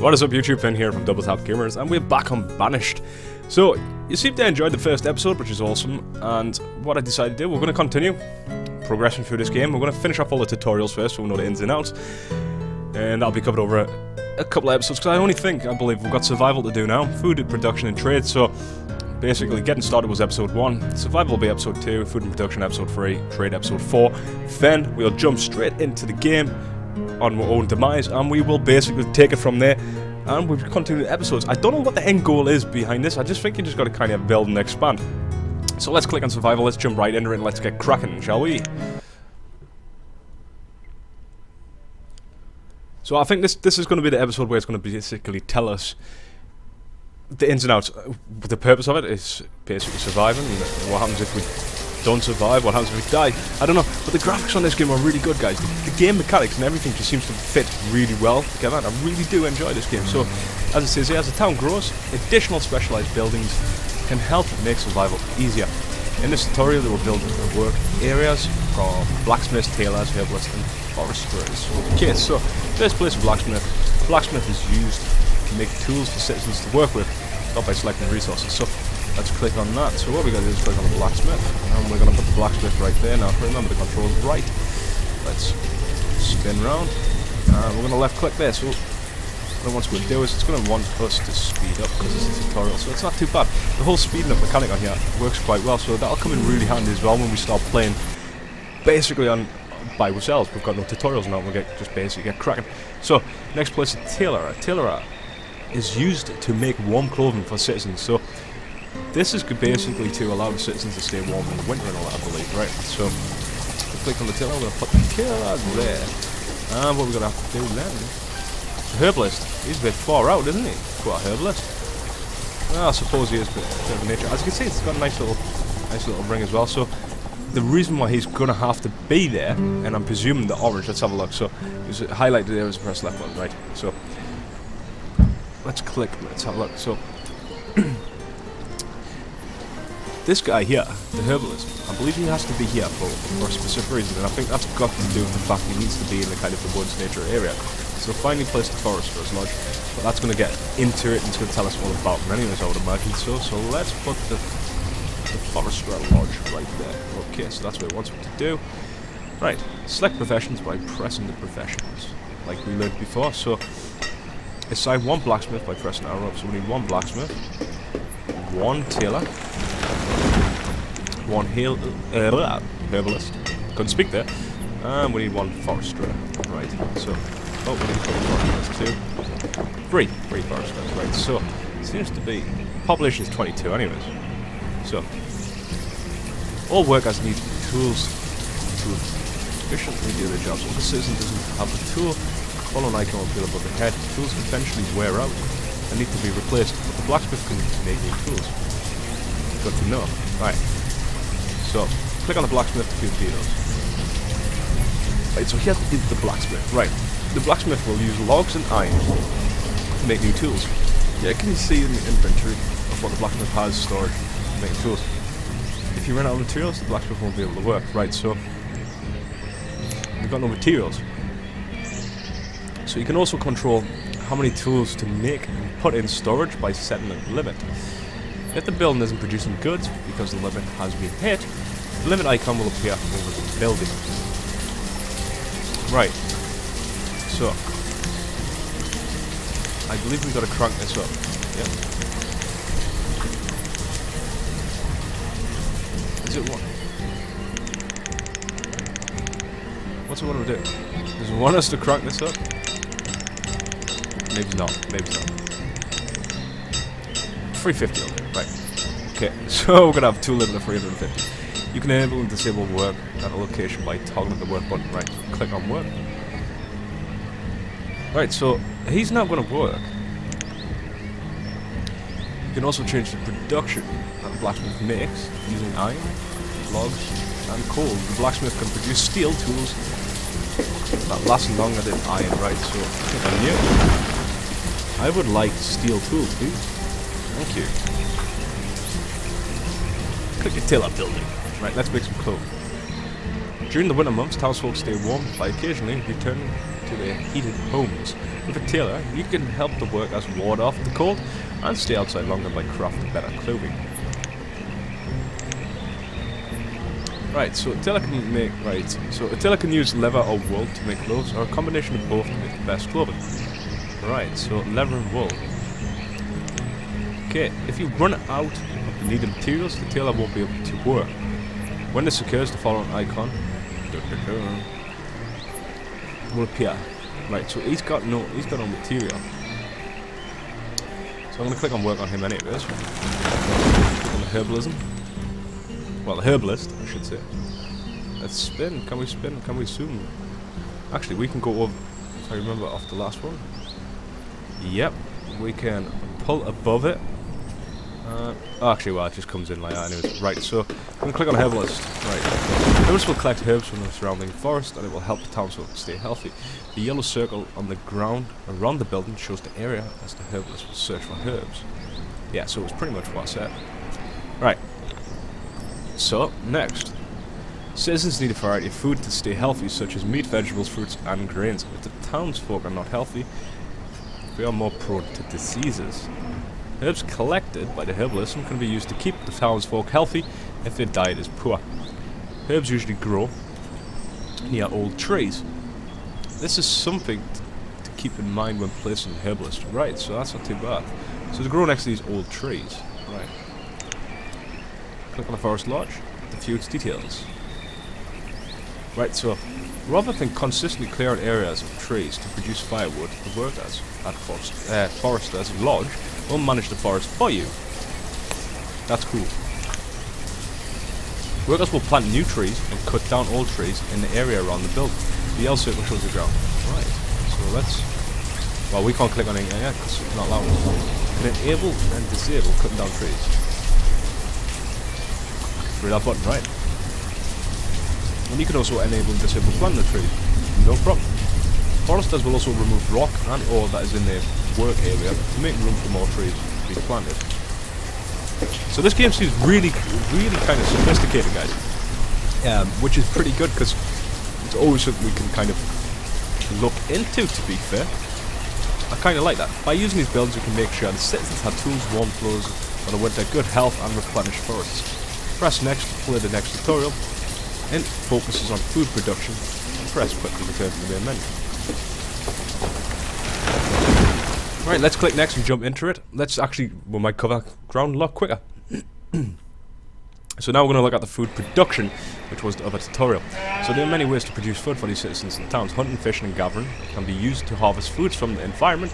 What is up, YouTube? Finn here from Double Tap Gamers, and we're back on Banished. So, you seem to enjoy the first episode, which is awesome, and what I decided to do, we're going to continue progressing through this game. We're going to finish off all the tutorials first, so we know the ins and outs, and that'll be covered over a couple of episodes, because I believe we've got survival to do now, food production and trade. So basically getting started was episode 1, survival will be episode 2, food and production episode 3, trade episode 4, then we'll jump straight into the game on our own demise, and we will basically take it from there, and we'll continue the episodes. I don't know what the end goal is behind this. I just think you just got to kind of build and expand. So let's click on survival, let's jump right into it, and let's get cracking, shall we? So I think this is going to be the episode where it's going to basically tell us the ins and outs. The purpose of it is basically surviving, and what happens if we don't survive, what happens if we die, I don't know. But the graphics on this game are really good, guys. The game mechanics and everything just seems to fit really well together, and I really do enjoy this game. So, as it says here, as the town grows, additional specialized buildings can help make survival easier. In this tutorial, they will build work areas from blacksmiths, tailors, herbalists, and foresters. Okay, so first place of blacksmith. Blacksmith is used to make tools for citizens to work with, not by selecting resources. So let's click on that. So what we're going to do is click on the blacksmith, and we're going to put the blacksmith right there. Now remember, the controls right. Let's spin round, and we're going to left click there. So what I want to do is it's going to want us to speed up, because this is a tutorial, so it's not too bad. The whole speeding up mechanic on here works quite well, so that'll come in really handy as well when we start playing basically on by ourselves. We've got no tutorials now, we'll just basically get cracking. So next place is tailor. A tailor is used to make warm clothing for citizens. So this is basically to allow the citizens to stay warm in the winter and all that, I believe, right? So click on the tailor, we're going to put the tailor there, and what we're going to have to do then, the herbalist, he's a bit far out, isn't he? Quite a herbalist. Well, I suppose he is a bit of nature. As you can see, it's got a nice little ring as well. So the reason why he's going to have to be there, and I'm presuming the orange, let's have a look. So it's highlighted there as press left button, right? So let's click, let's have a look. So this guy here, the herbalist, I believe he has to be here for a specific reason, and I think that's got to do with the fact he needs to be in the kind of the woods nature area. So finally place the forester's lodge, but that's going to get into it and it's going to tell us all about him anyways, I would imagine. So let's put the forester lodge right there. Okay, so that's what it wants me to do. Right, select professions by pressing the professions, like we learned before. So assign one blacksmith by pressing arrow up. So we need one blacksmith, one tailor, one herbalist, couldn't speak there, and we need one forester. Right, so we need a couple of foresters too. Three foresters, right? So it seems to be population is 22 anyways. So all workers need tools to efficiently do their jobs. If a citizen doesn't have a tool, follow an icon will appear above their head. Tools can eventually wear out and need to be replaced, but the blacksmith can make new tools. Good to know. Right. So click on the blacksmith to view those. Right, so he has to do the blacksmith. Right. The blacksmith will use logs and iron to make new tools. Yeah, can you see in the inventory of what the blacksmith has stored to make tools? If you run out of materials, the blacksmith won't be able to work. Right, so we've got no materials. So you can also control how many tools to make and put in storage by setting a limit. If the building isn't producing goods because the limit has been hit, the limit icon will appear over the building. Right. So I believe we've got to crank this up. Yeah. Is it what? What's it want to do? Does it want us to crank this up? Maybe not. Maybe not. 350 on it. Right. Okay. So we're gonna have two limit of 350. You can enable and disable work at a location by toggling the work button. Right. Click on work. Right, so he's not going to work. You can also change the production that the blacksmith makes using iron, logs, and coal. The blacksmith can produce steel tools that last longer than iron, right? So click on new. I would like steel tools, please. Thank you. Click the tailor building. Right, let's make some coal. During the winter months, townsfolk stay warm by occasionally returning to their heated homes. With a tailor, you can help the workers ward off the cold and stay outside longer by crafting better clothing. Right, so a tailor can use leather or wool to make clothes, or a combination of both to make the best clothing. Right, so leather and wool. Okay, if you run out of the needed materials, the tailor won't be able to work. When this occurs, the following icon will appear. Right, so he's got no material. So I'm gonna click on work on him anyways. Click on the herbalism. Well, the herbalist, I should say. Let's spin. Can we spin? Can we zoom? Actually, we can go over, if I remember off the last one. Yep, we can pull above it. Actually, well, it just comes in like that anyways. Right, so I'm going to click on herbalist. Right, herbalist will collect herbs from the surrounding forest and it will help the townsfolk stay healthy. The yellow circle on the ground around the building shows the area as the herbalist will search for herbs. Yeah, so it's pretty much what I said. Right. So, next. Citizens need a variety of food to stay healthy, such as meat, vegetables, fruits, and grains. If the townsfolk are not healthy, they are more prone to diseases. Herbs collected by the herbalist can be used to keep the townsfolk healthy if their diet is poor. Herbs usually grow near old trees. This is something to keep in mind when placing the herbalist. Right, so that's not too bad. So they grow next to these old trees. Right. Click on the forest lodge to view its details. Right, so rather than consistently clearing areas of trees to produce firewood, the workers at Forester's Lodge will manage the forest for you. That's cool. Workers will plant new trees and cut down old trees in the area around the building. The L circle shows the ground. Right, so let's... Well, we can't click on anything yet because it's not allowed. Can enable and disable cutting down trees. Through that button, right. And you can also enable and disable planting the trees. No problem. Foresters will also remove rock and ore that is in their work area to make room for more trees to be planted. So this game seems really kind of sophisticated, guys. Which is pretty good because it's always something we can kind of look into, to be fair. I kind of like that. By using these builds, you can make sure the citizens have tools, warm clothes, for the winter, good health, and replenish forests. Press next to play the next tutorial. It focuses on food production. Press quick to return to the main menu. Right, let's click next and jump into it. We might cover ground a lot quicker. So now we're going to look at the food production, which was the other tutorial. So there are many ways to produce food for these citizens in towns. Hunting, fishing and gathering can be used to harvest foods from the environment,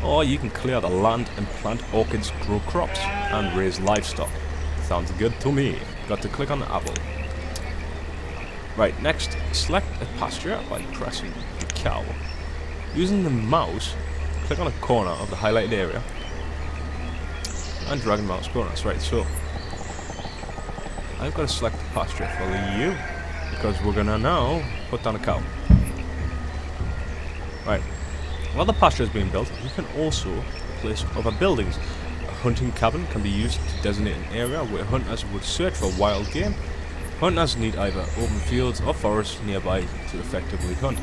or you can clear the land and plant orchids, grow crops, and raise livestock. Sounds good to me. Got to click on the apple. Right, next, select a pasture by pressing the cow. Using the mouse, click on a corner of the highlighted area and drag the mouse corners. Right, so I've got to select the pasture for you because we're gonna now put down a cow. Right, while the pasture is being built, you can also place other buildings. A hunting cabin can be used to designate an area where hunters would search for wild game. Hunters need either open fields or forests nearby to effectively hunt.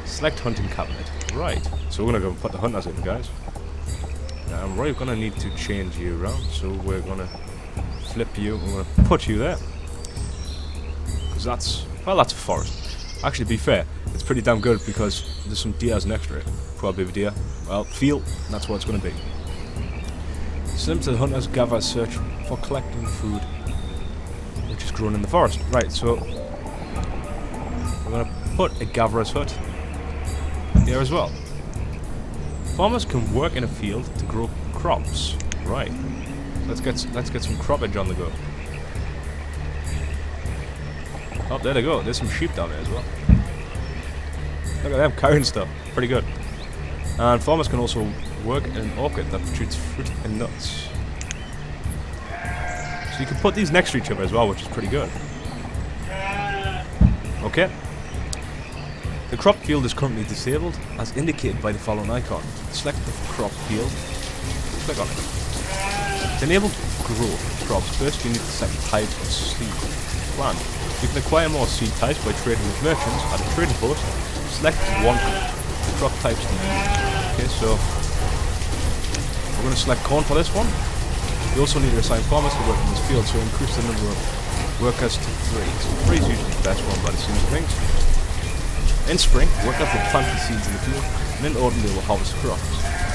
Select hunting cabinet. Right, so we're going to go and put the hunters in, guys. Now, we're going to need to change you around, so we're going to flip you and we're going to put you there. Because that's a forest. Actually, to be fair, it's pretty damn good because there's some deers next to it. Probably a deer. Well, field, that's what it's going to be. Limited hunters gather search for collecting food which is grown in the forest. Right, so we're going to put a gatherer's hut here as well. Farmers can work in a field to grow crops. Right. Let's get some croppage on the go. Oh, there they go. There's some sheep down there as well. Look at them carrying stuff. Pretty good. And farmers can also work in an orchard that produces fruit and nuts. So you can put these next to each other as well, which is pretty good. Okay. The crop field is currently disabled, as indicated by the following icon. Select the crop field, click on it. To enable growth of crops, first you need to select the type of seed to plant. You can acquire more seed types by trading with merchants at a trading post. Select one crop types to use. Okay, so we're going to select corn for this one. You also need to assign farmers to work in this field, so increase the number of workers to 3. So 3 is usually the best one by the seams of things. In spring, workers will plant the seeds in the field, and in autumn they will harvest crops.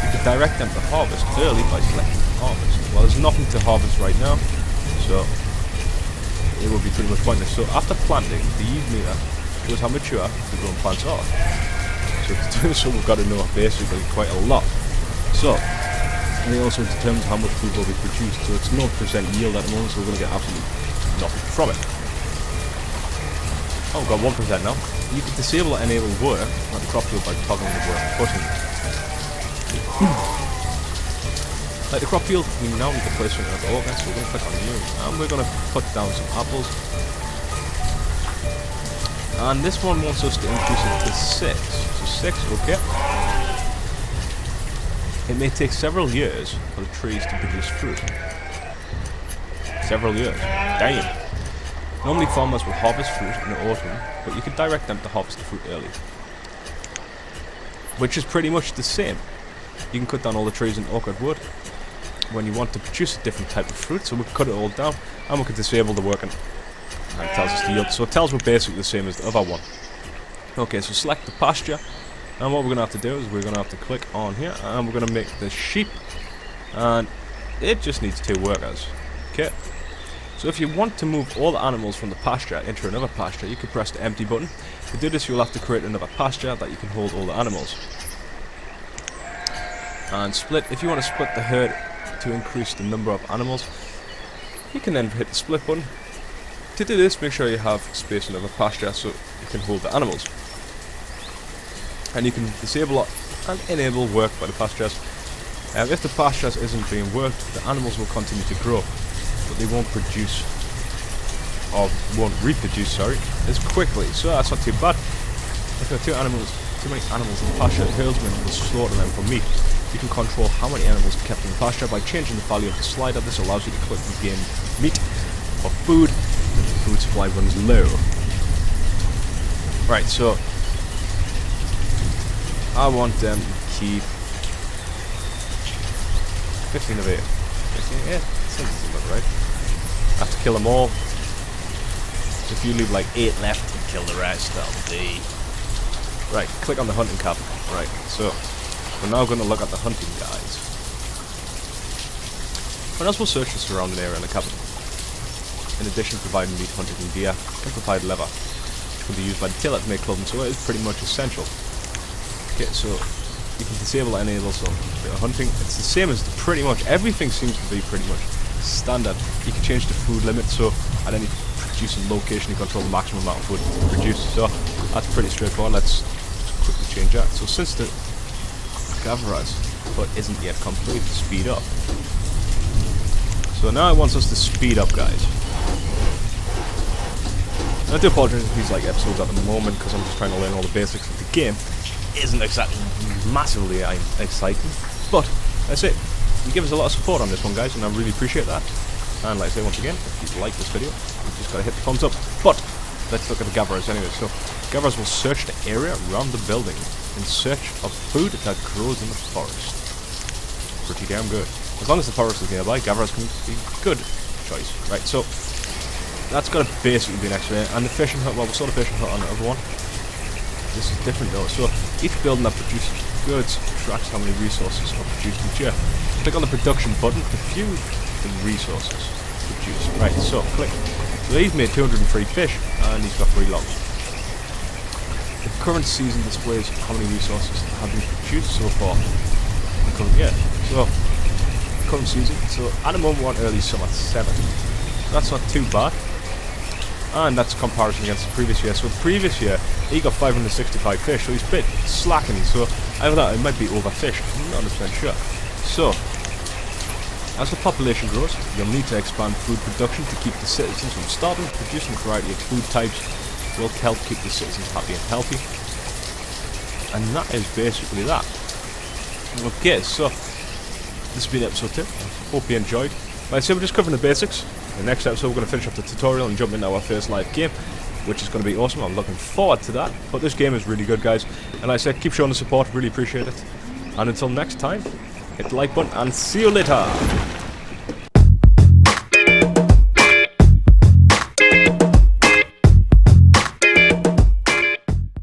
You can direct them to harvest early by selecting harvest. Well, there's nothing to harvest right now, so it will be pretty much pointless. So after planting, the yield meter shows how mature the grown plants are. So to do so, we've got to know basically quite a lot. So, and it also determines how much food will be produced. So it's 0% yield at the moment, so we're going to get absolutely nothing from it. Oh, we've got 1% now. You can disable or enable work at the crop field by toggling the work button. Like the crop field, we now need to place something at the organ, so we're going to click on new, and we're going to put down some apples. And this one wants us to increase it to 6. So 6, okay. It may take several years for the trees to produce fruit. Several years. Damn. Normally farmers will harvest fruit in the autumn, but you can direct them to harvest the fruit early. Which is pretty much the same. You can cut down all the trees in orchard wood when you want to produce a different type of fruit, so we can cut it all down, and we can disable the working. And it tells us the yield, so it tells we're basically the same as the other one. Okay, so select the pasture, and what we're going to have to do is we're going to have to click on here, and we're going to make the sheep, and it just needs 2 workers. Okay. So if you want to move all the animals from the pasture into another pasture, you can press the empty button. To do this, you'll have to create another pasture that you can hold all the animals. And split, if you want to split the herd to increase the number of animals, you can then hit the split button. To do this, make sure you have space in another pasture so you can hold the animals. And you can disable and enable work by the pastures. If the pastures isn't being worked, the animals will continue to grow, but they won't produce, or won't reproduce, as quickly. So that's not too bad. If there are too many animals in the pasture, the herdsman will slaughter them for meat. You can control how many animals are kept in the pasture by changing the value of the slider. This allows you to quickly gain meat for food if the food supply runs low. Right, so I want them to keep 15 of it. 15, yeah, sounds about right. I have to kill them all. If you leave like 8 left, you kill the rest. That'll be right. Click on the hunting cap. Right, so we're now going to look at the hunting guides. And as we'll search the surrounding area in the capital. In addition to providing meat, hunting and gear, you can provide leather, which can be used by the tailor to make clothing, so it is pretty much essential. Okay, so you can disable and enable some hunting. It's the same as pretty much everything seems to be pretty much standard. You can change the food limit, so at any producing location you control the maximum amount of food to produce. So that's pretty straightforward. Let's just quickly change that. So since the Gavras but isn't yet complete, speed up. So now it wants us to speed up, guys. And I do apologize if these like episodes at the moment because I'm just trying to learn all the basics of the game. Isn't exactly massively exciting, but that's it. You give us a lot of support on this one, guys, and I really appreciate that. And like I say once again, if you like this video, you've just got to hit the thumbs up. But let's look at the Gavras anyway. So Gavras will search the area around the building in search of food that grows in the forest. Pretty damn good. As long as the forest is nearby, Gavras can be a good choice. Right, so that's got to basically be next to it. And the fishing hut, well, we saw the fishing hut on the other one. This is different though. So each building that produces goods tracks how many resources are produced each year. Click on the production button to view the resources produced. Right, so click. So he's made 203 fish and he's got 3 logs. The current season displays how many resources have been produced so far in the current year. So current season. So at the moment we're on early summer 7. That's not too bad. And that's comparison against the previous year. So the previous year, he got 565 fish, so he's a bit slacking. So either that, it might be overfished. I'm not 100% sure. So, as the population grows, you'll need to expand food production to keep the citizens from starving. Producing a variety of food types will help keep the citizens happy and healthy. And that is basically that. Okay, so this has been episode 2. Hope you enjoyed. Like I said, we're just covering the basics. the next episode we're going to finish off the tutorial and jump into our first live game, which is going to be awesome. I'm looking forward to that. But this game is really good, guys. And like I said, keep showing the support, really appreciate it. And until next time, hit the like button and see you later.